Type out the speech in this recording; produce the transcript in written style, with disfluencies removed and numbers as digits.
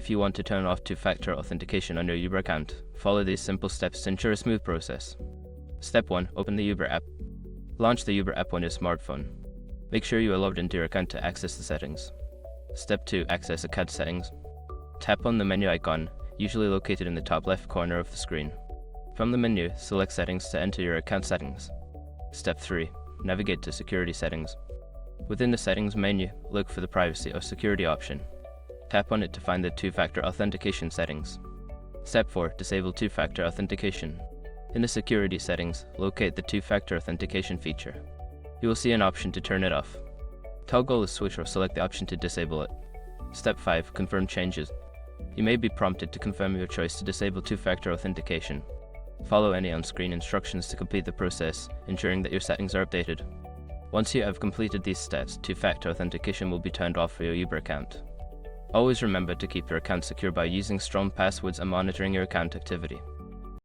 If you want to turn off two-factor authentication on your Uber account, follow these simple steps to ensure a smooth process. Step 1. Open the Uber app. Launch the Uber app on your smartphone. Make sure you are logged into your account to access the settings. Step 2. Access account settings. Tap on the menu icon, usually located in the top left corner of the screen. From the menu, select Settings to enter your account settings. Step 3. Navigate to Security Settings. Within the Settings menu, look for the Privacy or Security option. Tap on it to find the two-factor authentication settings. Step 4. Disable two-factor authentication. In the Security settings, locate the two-factor authentication feature. You will see an option to turn it off. Toggle the switch or select the option to disable it. Step 5. Confirm changes. You may be prompted to confirm your choice to disable two-factor authentication. Follow any on-screen instructions to complete the process, ensuring that your settings are updated. Once you have completed these steps, two-factor authentication will be turned off for your Uber account. Always remember to keep your account secure by using strong passwords and monitoring your account activity.